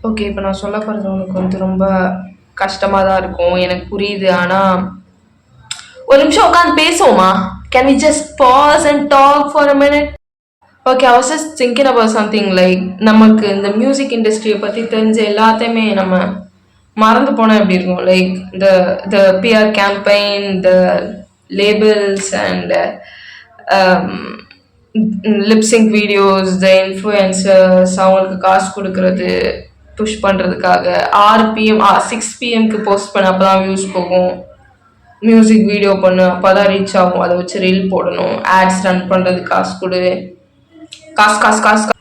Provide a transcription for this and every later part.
Okay. இப்ப நான் சொல்ல போறது உனக்கு வந்து ரொம்ப கஷ்டமா தான் இருக்கும். எனக்கு புரியுது. ஆனா, ஒரு நிமிஷம் உட்காந்து பேசுவோமா? Can we just pause and talk for a minute? Okay. I was just thinking about something like நமக்கு இந்த மியூசிக் இண்டஸ்ட்ரியை பத்தி தெரிஞ்ச எல்லாத்தையுமே நம்ம மறந்து போனா எப்படி இருக்கும்? Like the the PR campaign, the labels and lip sync videos, the influencers அவங்களுக்கு காசு கொடுக்கறது புஷ் பண்ணுறதுக்காக 6 PM 6 PMக்கு போஸ்ட் பண்ண அப்போ தான் வியூஸ் போகும். மியூசிக் வீடியோ பண்ணு அப்போ தான் ரீச் ஆகும். அதை வச்சு ரீல் போடணும். ஆட்ஸ் ரன் பண்ணுறது காசு கொடு. காசு காசு காசு காசு.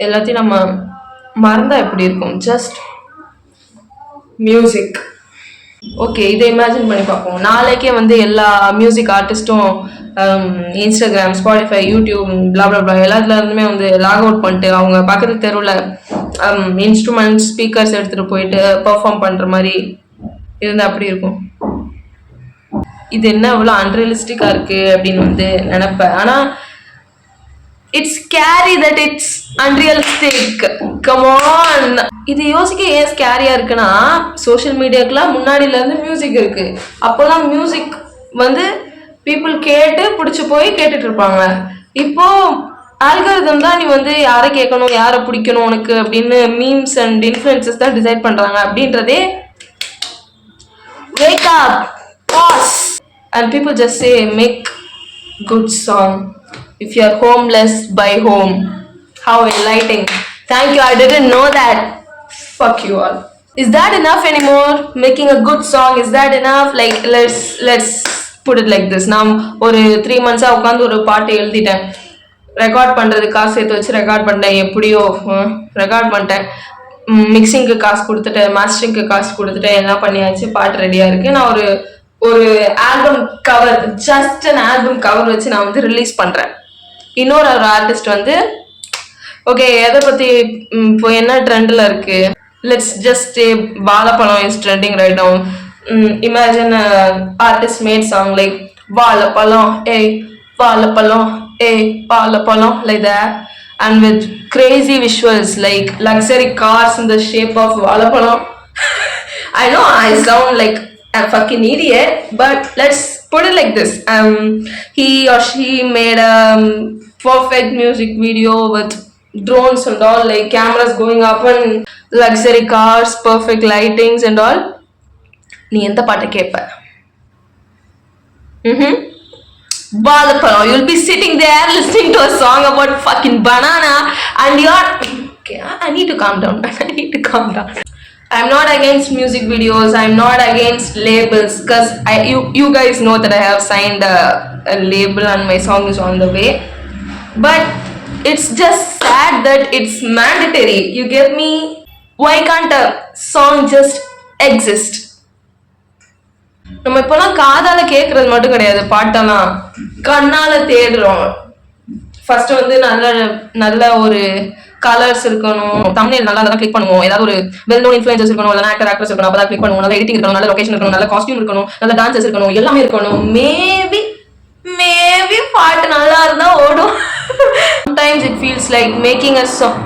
எல்லாத்தையும் நம்ம மறந்தா எப்படி இருக்கும்? Just music. ஓகே. இதை இமேஜின் பண்ணி பார்ப்போம். நாளைக்கே வந்து எல்லா மியூசிக் ஆர்டிஸ்ட்டும் இன்ஸ்டாகிராம், ஸ்பாட்டிஃபை, யூடியூப், பிளாப்ளா எல்லாத்துல இருந்துமே வந்து லாக் அவுட் பண்ணிட்டு அவங்க பக்கத்து தெருவில் இன்ஸ்ட்ருமெண்ட்ஸ், ஸ்பீக்கர்ஸ் எடுத்துகிட்டு போயிட்டு பெர்ஃபார்ம் பண்ணுற மாதிரி இருந்தால் அப்படி இருக்கும். இது என்ன அவ்வளோ அன்ரியலிஸ்டிக்காக இருக்குது அப்படின்னு வந்து நினைப்பேன். ஆனால் it's scary that it's unrealistic. Come on. இது யோசிக்க ஏன் ஸ்கேரியா இருக்குன்னா, சோஷியல் மீடியாக்கெல்லாம் முன்னாடியிலேருந்து மியூசிக் இருக்கு. அப்போல்லாம் மியூசிக் வந்து பீப்புள் கேட்டு பிடிச்சி போய் கேட்டுட்டு இருப்பாங்க. இப்போ ஆல்காரிதம் தான் நீ வந்து யாரை கேட்கணும், யாரை பிடிக்கணும் உனக்கு அப்படின்னு மீம்ஸ் அண்ட் இன்ஃப்ளூயன்சஸ் தான் டிசைட் பண்றாங்க அப்படின்றதே. Wake up, pause, and people just say, make good song. If you are homeless, buy home. How enlightening. Thank you, I didn't know that. Fuck you all. Is that enough anymore? Making a good song, is that enough? Like, let's put it like this. நான் ஒரு 3 months உட்காந்து ஒரு பாட்டு எழுதிட்டேன். Record பண்ணுறது காசு சேர்த்து வச்சு ரெக்கார்ட் பண்ணிட்டேன். எப்படியோ ரெக்கார்ட் பண்ணிட்டேன். மிக்சிங்க்கு காசு கொடுத்துட்டேன், மாஸ்டரிங்க்கு காசு கொடுத்துட்டேன், எல்லாம் பண்ணியாச்சு. பாட்டு ரெடியாக இருக்குது. நான் ஒரு album cover, just an album cover வச்சு நான் வந்து ரிலீஸ் பண்ணுறேன். இன்னொரு ஆர்டிஸ்ட் வந்து ஓகே எதை பற்றி இப்போ என்ன ட்ரெண்டில் இருக்குது, let's just vazhaipazham is trending right now. Imagine artist made song like vazhaipazham ஏய் வாழைப்பழம் ஏய் vazhaipazham like that, and with crazy visuals like luxury cars in the shape of வாழைப்பழம். I know I sound like a fucking idiot, but let's put it like this. He or she made a perfect music video with drones and all, like cameras going up and luxury cars, perfect lightings and all. நீ எந்த பாட்டை கேட்ப? வாழைப்பழம். You'll be sitting there listening to a song about fucking banana and you're okay, I need to calm down. I need to calm down. I'm not against music videos. I'm not against labels because you guys know that I have signed a label and my song is on the way. But it's just sad that it's mandatory. You get me? Why can't a song just exist? நம்ம இப்போலாம் காதால கேட்கறது மட்டும் கிடையாது, பாட்டெல்லாம் கண்ணால தேடுறோம். First வந்து நல்ல நல்ல ஒரு கலர்ஸ் இருக்கணும், தம்ப்நெயில் நல்லா தான் கிளிக் பண்ணுவோம், ஏதாவது ஒரு வெல் நோன் இன்ஃப்ளூயன்சர்ஸ் இருக்கணும், நல்ல ஆக்டர் ஆக்ட்ரஸ் இருக்கணும், அப்பதான் கிளிக் பண்ணுவோம், நல்ல எடிட்டிங் இருக்கணும், நல்ல லொகேஷன் இருக்கணும், நல்ல காஸ்டியூம் இருக்கணும், நல்ல டான்சர்ஸ் இருக்கணும், எல்லாமே இருக்கணும். மேபி பாட்டு நல்லா இருந்தா ஓடும். Sometimes it feels like making a song.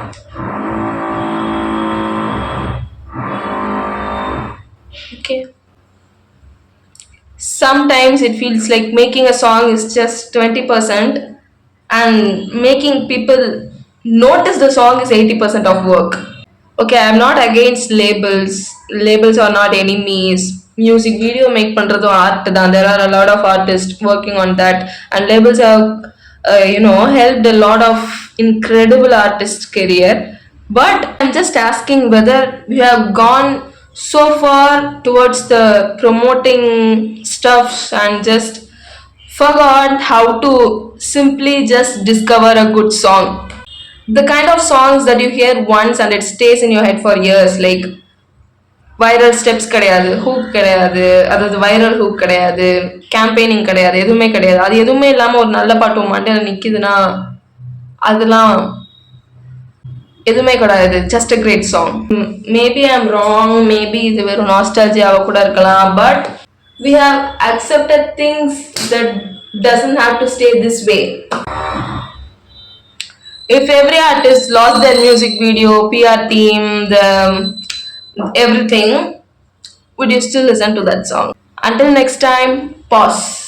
Okay. Sometimes it feels like making a song is just 20% and making people notice the song is 80% of work. Okay, I'm not against labels. Labels are not enemies. Music video make பண்றதும் art தான். There are a lot of artists working on that and labels have helped a lot of incredible artists career. But I'm just asking whether we have gone so far towards the promoting stuffs and just forgot how to simply just discover a good song. The kind of songs that you hear once and it stays in your head for years, like viral steps கிடையாது, hook கிடையாது, அதாவது viral hook கிடையாது, campaigning கிடையாது, எதுவுமே கிடையாது. அது எதுவுமே இல்லாமல் ஒரு நல்ல பாட்டு மண்டையில் நிற்கிதுன்னா அதெல்லாம் எதுவுமே கிடையாது. Just a great song. Maybe I am wrong, maybe இது வெறும் நாஸ்டாலஜியாவாக கூட இருக்கலாம். But we have accepted things that doesn't have to stay this way. If every artist lost their music video, PR team, the everything, would you still listen to that song? Until next time, pause.